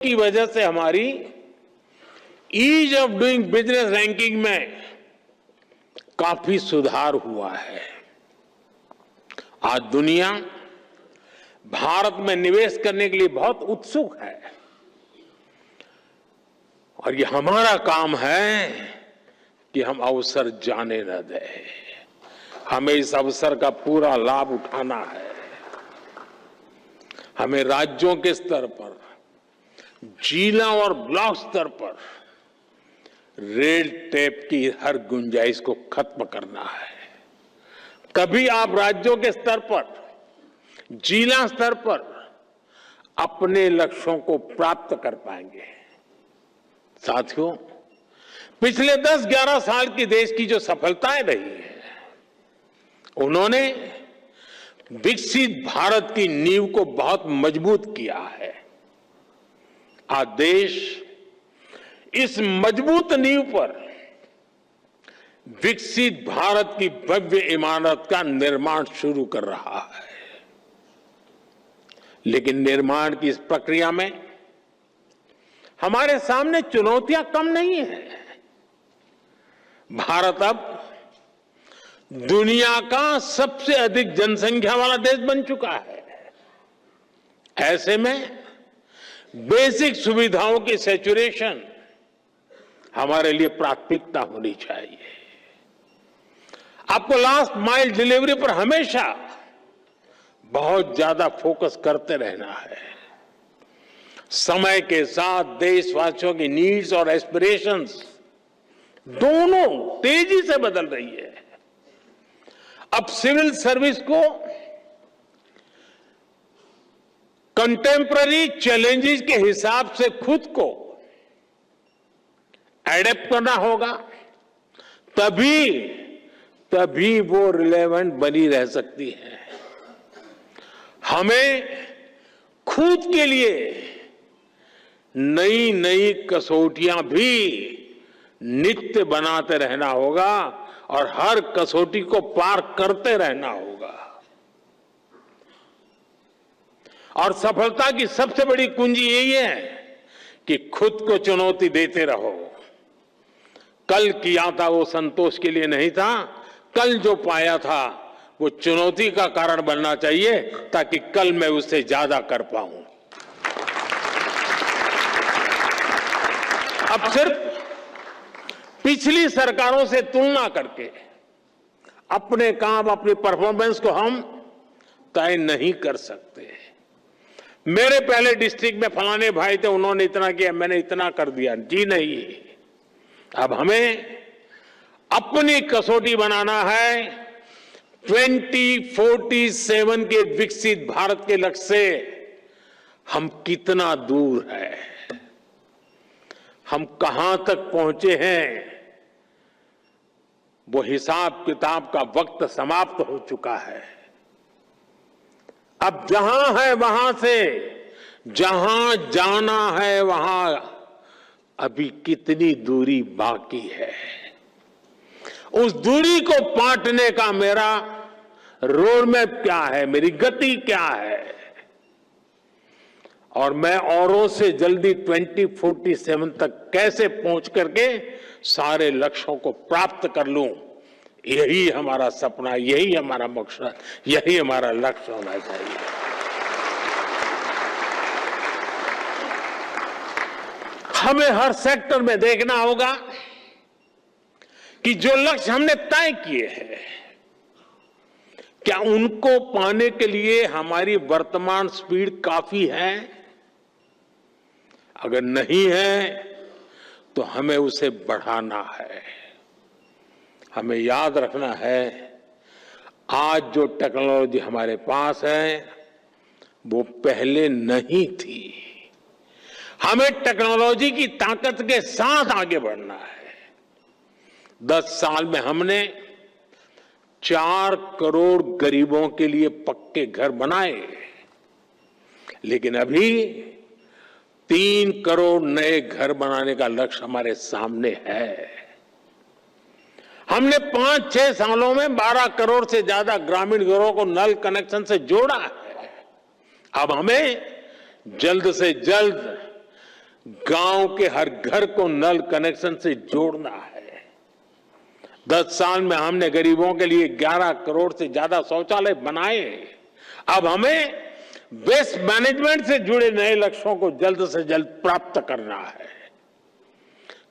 की वजह से हमारी ease of doing business ranking में काफी सुधार हुआ है। आज दुनिया भारत में निवेश करने के लिए बहुत उत्सुक है और ये हमारा काम है कि हम अवसर जाने न दें। हमें इस अवसर का पूरा लाभ उठाना है। हमें राज्यों के स्तर पर, जिला और ब्लॉक स्तर पर रेड टेप की हर गुंजाइश को खत्म करना है। तभी आप राज्यों के स्तर पर, जिला स्तर पर अपने लक्ष्यों को प्राप्त कर पाएंगे। साथियों, पिछले 10-11 साल की देश की जो सफलताएं रही है, उन्होंने विकसित भारत की नींव को बहुत मजबूत किया है। आज देश इस मजबूत नींव पर विकसित भारत की भव्य इमारत का निर्माण शुरू कर रहा है। लेकिन निर्माण की इस प्रक्रिया में हमारे सामने चुनौतियां कम नहीं है। भारत अब दुनिया का सबसे अधिक जनसंख्या वाला देश बन चुका है। ऐसे में बेसिक सुविधाओं की सैचुरेशन हमारे लिए प्राथमिकता होनी चाहिए। आपको लास्ट माइल डिलीवरी पर हमेशा बहुत ज्यादा फोकस करते रहना है। समय के साथ देशवासियों की नीड्स और एस्पिरेशंस दोनों तेजी से बदल रही है। अब सिविल सर्विस को कंटेम्पररी चैलेंजेस के हिसाब से खुद को एडेप्ट करना होगा, तभी वो रिलेवेंट बनी रह सकती है। हमें खुद के लिए नई नई कसौटियां भी नित्य बनाते रहना होगा और हर कसौटी को पार करते रहना होगा। और सफलता की सबसे बड़ी कुंजी यही है कि खुद को चुनौती देते रहो। कल किया था वो संतोष के लिए नहीं था, कल जो पाया था वो चुनौती का कारण बनना चाहिए ताकि कल मैं उससे ज्यादा कर पाऊं। अब सिर्फ पिछली सरकारों से तुलना करके अपने काम, अपनी परफॉर्मेंस को हम तय नहीं कर सकते। मेरे पहले डिस्ट्रिक्ट में फलाने भाई थे, उन्होंने इतना किया, मैंने इतना कर दिया, जी नहीं। अब हमें अपनी कसौटी बनाना है 2047 के विकसित भारत के लक्ष्य से हम कितना दूर है, हम कहां तक पहुंचे हैं। वो हिसाब किताब का वक्त समाप्त हो चुका है। अब जहां है वहां से जहां जाना है वहां अभी कितनी दूरी बाकी है। उस दूरी को पाटने का मेरा रोड मैप क्या है, मेरी गति क्या है, और मैं औरों से जल्दी 2047 तक कैसे पहुंच करके सारे लक्ष्यों को प्राप्त कर लूं। यही हमारा सपना, यही हमारा मकसद, यही हमारा लक्ष्य होना चाहिए। हमें हर सेक्टर में देखना होगा कि जो लक्ष्य हमने तय किए हैं, क्या उनको पाने के लिए हमारी वर्तमान स्पीड काफी है? अगर नहीं है तो हमें उसे बढ़ाना है। हमें याद रखना है, आज जो टेक्नोलॉजी हमारे पास है वो पहले नहीं थी। हमें टेक्नोलॉजी की ताकत के साथ आगे बढ़ना है। 10 साल में हमने 4 करोड़ गरीबों के लिए पक्के घर बनाए, लेकिन अभी 3 करोड़ नए घर बनाने का लक्ष्य हमारे सामने है। हमने 5-6 सालों में 12 करोड़ से ज्यादा ग्रामीण घरों को नल कनेक्शन से जोड़ा है। अब हमें जल्द से जल्द गांव के हर घर को नल कनेक्शन से जोड़ना है। 10 साल में हमने गरीबों के लिए 11 करोड़ से ज्यादा शौचालय बनाए। अब हमें वेस्ट मैनेजमेंट से जुड़े नए लक्ष्यों को जल्द से जल्द प्राप्त करना है।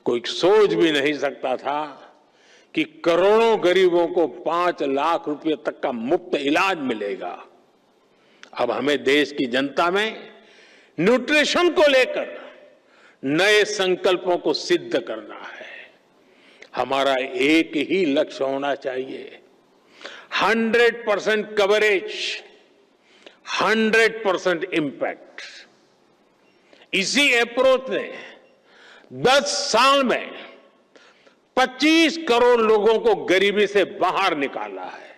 कोई सोच भी नहीं सकता था कि करोड़ों गरीबों को 5 लाख रुपए तक का मुफ्त इलाज मिलेगा। अब हमें देश की जनता में न्यूट्रिशन को लेकर नए संकल्पों को सिद्ध करना है। हमारा एक ही लक्ष्य होना चाहिए, 100% कवरेज, 100% इम्पैक्ट। इसी अप्रोच ने 10 साल में 25 करोड़ लोगों को गरीबी से बाहर निकाला है।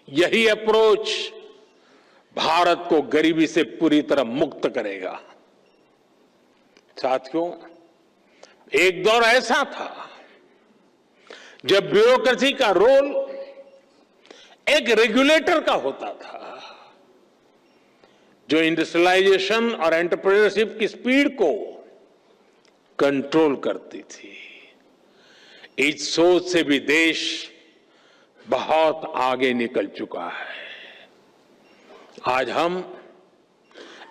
यही अप्रोच भारत को गरीबी से पूरी तरह मुक्त करेगा। साथियों, एक दौर ऐसा था जब ब्यूरोक्रेसी का रोल एक रेगुलेटर का होता था, जो इंडस्ट्रियलाइजेशन और एंटरप्रेन्योरशिप की स्पीड को कंट्रोल करती थी। इस सोच से भी देश बहुत आगे निकल चुका है। आज हम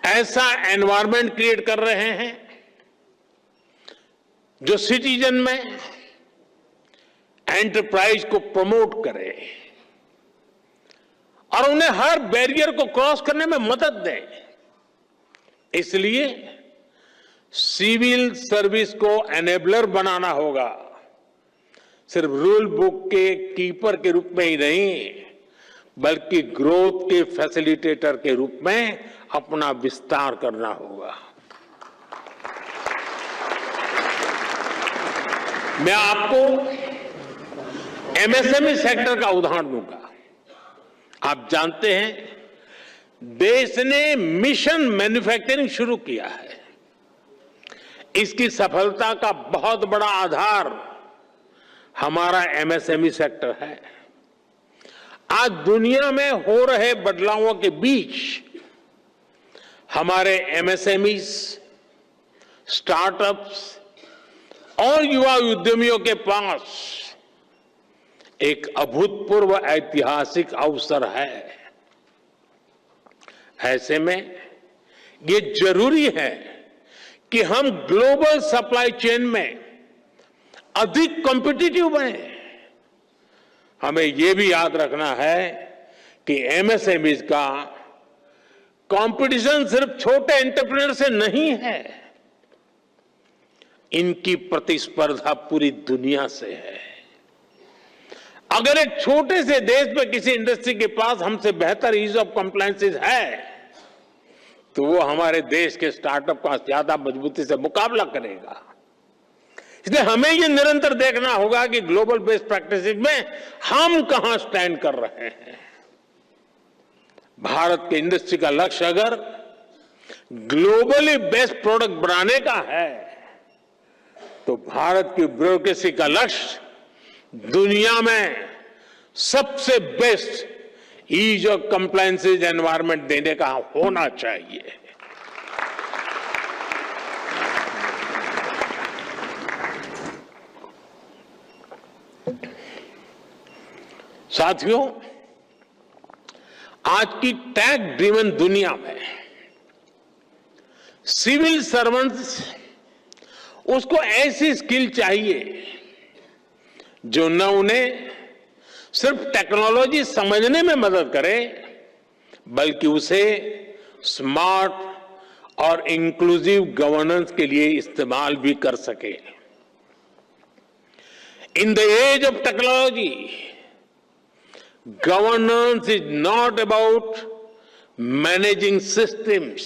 ऐसा एनवायरनमेंट क्रिएट कर रहे हैं जो सिटीजन में एंटरप्राइज को प्रमोट करे और उन्हें हर बैरियर को क्रॉस करने में मदद दे। इसलिए सिविल सर्विस को एनेबलर बनाना होगा, सिर्फ रूल बुक के कीपर के रूप में ही नहीं, बल्कि ग्रोथ के फैसिलिटेटर के रूप में अपना विस्तार करना होगा। मैं आपको एमएसएमई सेक्टर का उदाहरण दूंगा। आप जानते हैं देश ने मिशन मैन्युफैक्चरिंग शुरू किया है। इसकी सफलता का बहुत बड़ा आधार हमारा एमएसएमई सेक्टर है। आज दुनिया में हो रहे बदलावों के बीच हमारे एमएसएमईज, स्टार्टअप्स और युवा उद्यमियों के पास एक अभूतपूर्व ऐतिहासिक अवसर है। ऐसे में ये जरूरी है कि हम ग्लोबल सप्लाई चेन में अधिक कॉम्पिटिटिव बने। हमें यह भी याद रखना है कि एमएसएमईज का कंपटीशन सिर्फ छोटे एंटरप्रेन्योर से नहीं है, इनकी प्रतिस्पर्धा पूरी दुनिया से है। अगर एक छोटे से देश में किसी इंडस्ट्री के पास हमसे बेहतर ईज ऑफ कंप्लायंसेस है, तो वो हमारे देश के स्टार्टअप का ज्यादा मजबूती से मुकाबला करेगा। इसलिए हमें ये निरंतर देखना होगा कि ग्लोबल बेस्ट प्रैक्टिसेस में हम कहां स्टैंड कर रहे हैं। भारत के इंडस्ट्री का लक्ष्य अगर ग्लोबली बेस्ट प्रोडक्ट बनाने का है, तो भारत की ब्यूरोक्रेसी का लक्ष्य दुनिया में सबसे best ease of compliances environment देने का होना चाहिए। साथियों, आज की टैग ड्रिवन दुनिया में सिविल सर्वेंट्स उसको ऐसी स्किल चाहिए जो न उन्हें सिर्फ टेक्नोलॉजी समझने में मदद करे, बल्कि उसे स्मार्ट और इंक्लूसिव गवर्नेंस के लिए इस्तेमाल भी कर सके। In the age of technology, governance is not about managing systems.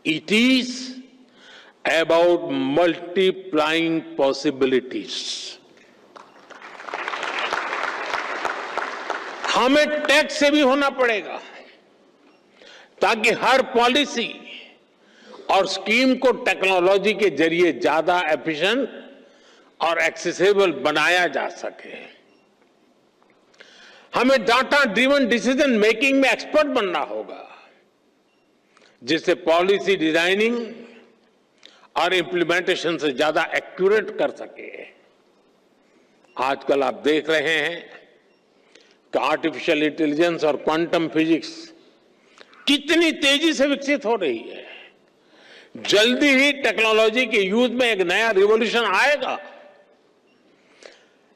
It is about multiplying possibilities. हमें टैक्स से भी होना पड़ेगा ताकि हर पॉलिसी और स्कीम को टेक्नोलॉजी के जरिए ज्यादा एफिशिएंट और एक्सेसिबल बनाया जा सके। हमें डाटा ड्रिवन डिसीजन मेकिंग में एक्सपर्ट बनना होगा, जिसे पॉलिसी डिजाइनिंग और इम्प्लीमेंटेशन से ज्यादा एक्यूरेट कर सके। आजकल आप देख रहे हैं कि आर्टिफिशियल इंटेलिजेंस और क्वांटम फिजिक्स कितनी तेजी से विकसित हो रही है। जल्दी ही टेक्नोलॉजी के यूज में एक नया रिवॉल्यूशन आएगा।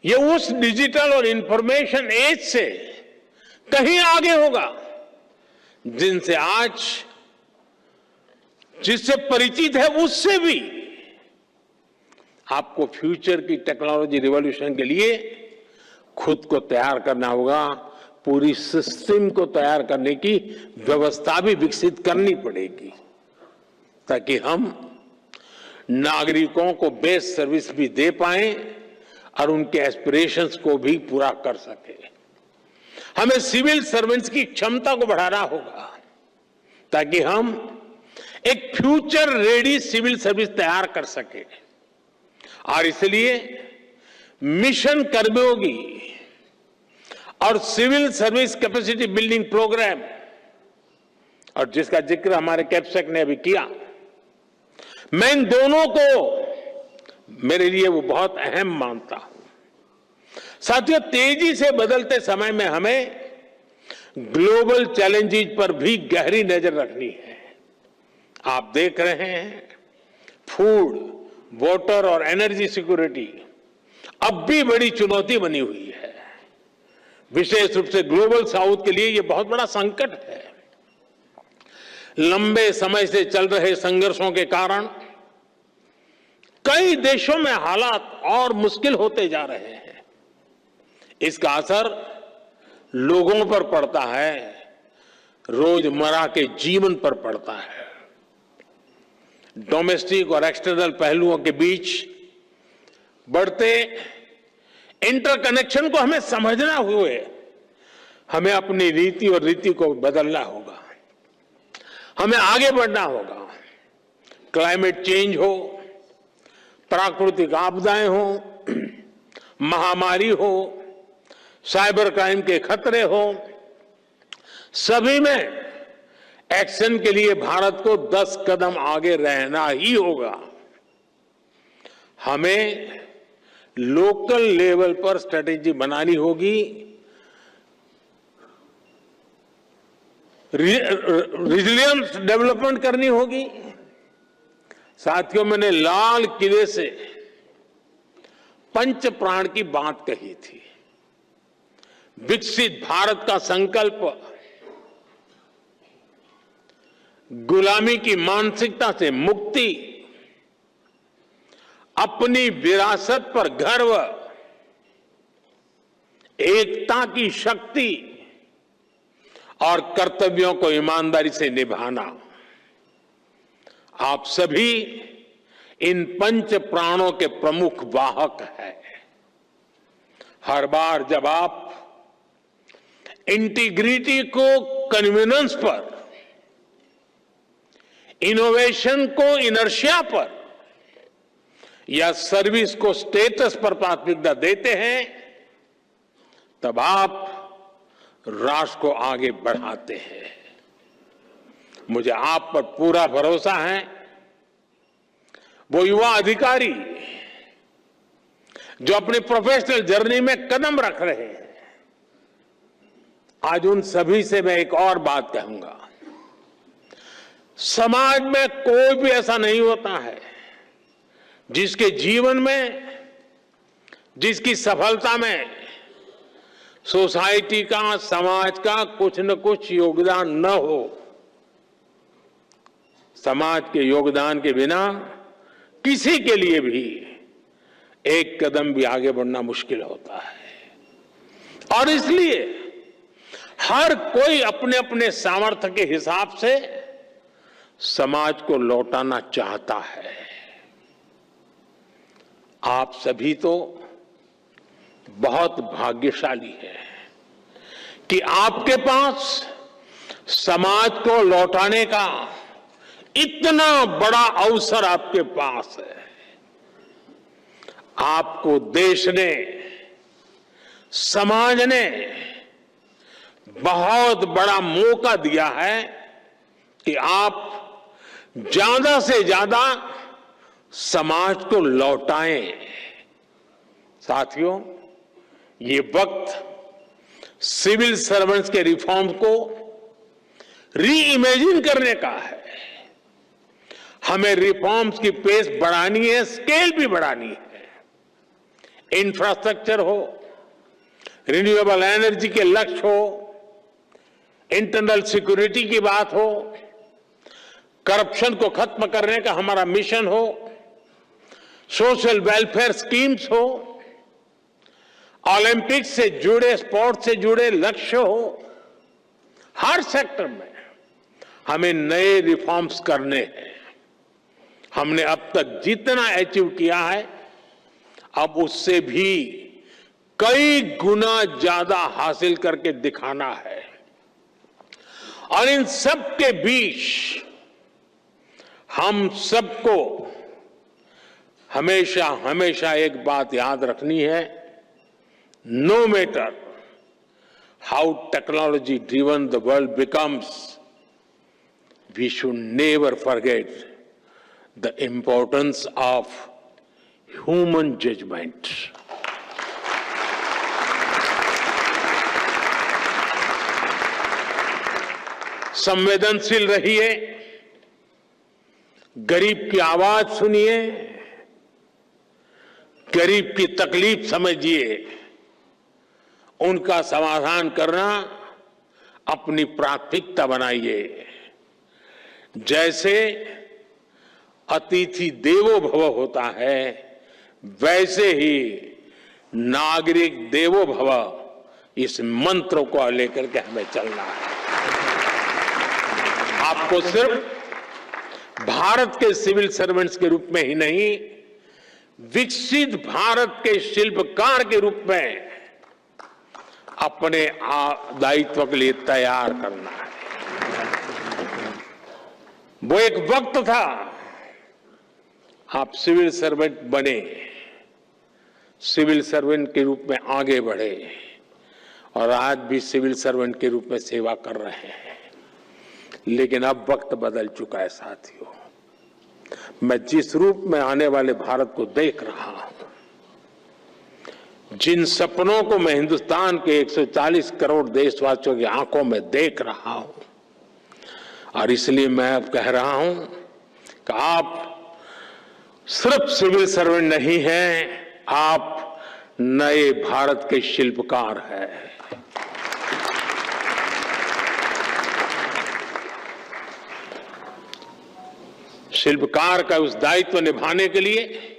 ये उस डिजिटल और इंफॉर्मेशन एज से कहीं आगे होगा जिनसे आज जिससे परिचित है उससे भी आपको फ्यूचर की टेक्नोलॉजी रिवॉल्यूशन के लिए खुद को तैयार करना होगा। पूरी सिस्टम को तैयार करने की व्यवस्था भी विकसित करनी पड़ेगी ताकि हम नागरिकों को बेस्ट सर्विस भी दे पाएं और उनके एस्पिरेशंस को भी पूरा कर सके। हमें सिविल सर्वेंट्स की क्षमता को बढ़ाना होगा ताकि हम एक फ्यूचर रेडी सिविल सर्विस तैयार कर सके। और इसलिए मिशन कर्मयोगी और civil service capacity building programme, और जिसका जिक्र हमारे कैप्सेक ने अभी किया, मैं इन दोनों को मेरे लिए वो बहुत अहम मानता हूं। साथियों, तेजी से बदलते समय में हमें ग्लोबल चैलेंजेस पर भी गहरी नजर रखनी है। आप देख रहे हैं फूड, वाटर और एनर्जी सिक्योरिटी अब भी बड़ी चुनौती बनी हुई है। विशेष रूप से ग्लोबल साउथ के लिए यह बहुत बड़ा संकट है। लंबे समय से चल रहे संघर्षों के कारण कई देशों में हालात और मुश्किल होते जा रहे हैं। इसका असर लोगों पर पड़ता है, रोजमर्रा के जीवन पर पड़ता है। डोमेस्टिक और एक्सटर्नल पहलुओं के बीच बढ़ते इंटरकनेक्शन को हमें समझना हुए हमें अपनी नीति और रीति को बदलना होगा। हमें आगे बढ़ना होगा। क्लाइमेट चेंज हो, प्राकृतिक आपदाएं हो, महामारी हो, साइबर क्राइम के खतरे हो, सभी में एक्शन के लिए भारत को 10 कदम आगे रहना ही होगा। हमें लोकल लेवल पर स्ट्रेटेजी बनानी होगी, रिजिलियंस डेवलपमेंट करनी होगी। साथियों, मैंने लाल किले से पंच प्राण की बात कही थी। विकसित भारत का संकल्प गुलामी की मानसिकता से मुक्ति, अपनी विरासत पर गर्व, एकता की शक्ति और कर्तव्यों को ईमानदारी से निभाना। आप सभी इन पंच प्राणों के प्रमुख वाहक हैं। हर बार जब आप इंटीग्रिटी को कन्वीनियंस पर, इनोवेशन को इनर्शिया पर या सर्विस को स्टेटस पर प्राथमिकता देते हैं, तब आप राष्ट्र को आगे बढ़ाते हैं। मुझे आप पर पूरा भरोसा है। वो युवा अधिकारी जो अपनी प्रोफेशनल जर्नी में कदम रख रहे हैं, आज उन सभी से मैं एक और बात कहूंगा। समाज में कोई भी ऐसा नहीं होता है जिसके जीवन में, जिसकी सफलता में सोसाइटी का, समाज का कुछ न कुछ योगदान न हो। समाज के योगदान के बिना किसी के लिए भी एक कदम भी आगे बढ़ना मुश्किल होता है। और इसलिए हर कोई अपने अपने सामर्थ्य के हिसाब से समाज को लौटाना चाहता है। आप सभी तो बहुत भाग्यशाली हैं कि आपके पास समाज को लौटाने का इतना बड़ा अवसर आपके पास है। आपको देश ने, समाज ने बहुत बड़ा मौका दिया है कि आप ज्यादा से ज्यादा समाज को लौटाएं। साथियों, ये वक्त सिविल सर्वेंट्स के रिफॉर्म्स को री इमेजिन करने का है। हमें रिफॉर्म्स की पेस बढ़ानी है, स्केल भी बढ़ानी है। इंफ्रास्ट्रक्चर हो, रिन्यूएबल एनर्जी के लक्ष्य हो, इंटरनल सिक्योरिटी की बात हो, करप्शन को खत्म करने का हमारा मिशन हो, सोशल वेलफेयर स्कीम्स हो, ओलंपिक्स से जुड़े, स्पोर्ट्स से जुड़े लक्ष्य हो, हर सेक्टर में हमें नए रिफॉर्म्स करने हैं। हमने अब तक जितना अचीव किया है, अब उससे भी कई गुना ज्यादा हासिल करके दिखाना है। और इन सब के बीच हम सबको हमेशा हमेशा एक बात याद रखनी है, no matter how technology driven the world becomes, we should never forget the importance of human judgement. संवेदनशील रहिए, गरीब की आवाज सुनिए, गरीब की तकलीफ समझिए, उनका समाधान करना अपनी प्राथमिकता बनाइए। जैसे अतिथि देवो भव होता है, वैसे ही नागरिक देवो भव, इस मंत्र को लेकर के हमें चलना है। आपको सिर्फ भारत के सिविल सर्वेंट्स के रूप में ही नहीं, विकसित भारत के शिल्पकार के रूप में अपने दायित्व के लिए तैयार करना है। वो एक वक्त था, आप सिविल सर्वेंट बने, सिविल सर्वेंट के रूप में आगे बढ़े और आज भी सिविल सर्वेंट के रूप में सेवा कर रहे हैं। लेकिन अब वक्त बदल चुका है साथियों। मैं जिस रूप में आने वाले भारत को देख रहा हूं, जिन सपनों को मैं हिंदुस्तान के 140 करोड़ देशवासियों की आंखों में देख रहा हूं, और इसलिए मैं अब कह रहा हूं कि आप सिर्फ सिविल सर्वेंट नहीं हैं, आप नए भारत के शिल्पकार हैं। शिल्पकार का उस दायित्व निभाने के लिए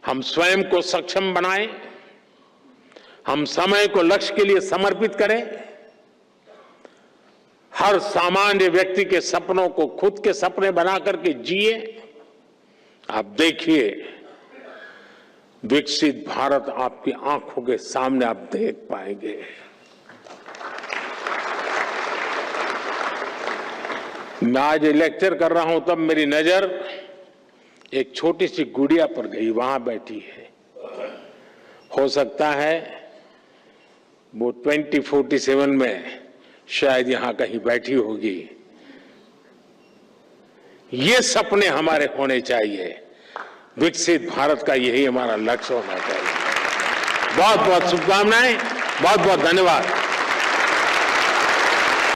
हम स्वयं को सक्षम बनाएं, हम समय को लक्ष्य के लिए समर्पित करें, हर सामान्य व्यक्ति के सपनों को खुद के सपने बना करके जिए। आप देखिए, विकसित भारत आपकी आंखों के सामने आप देख पाएंगे। मैं आज लेक्चर कर रहा हूं, तब मेरी नजर एक छोटी सी गुड़िया पर गई, वहां बैठी है। हो सकता है वो 2047 में शायद यहां कहीं बैठी होगी। ये सपने हमारे होने चाहिए, विकसित भारत का यही हमारा लक्ष्य होना चाहिए। बहुत बहुत शुभकामनाएं, बहुत बहुत धन्यवाद।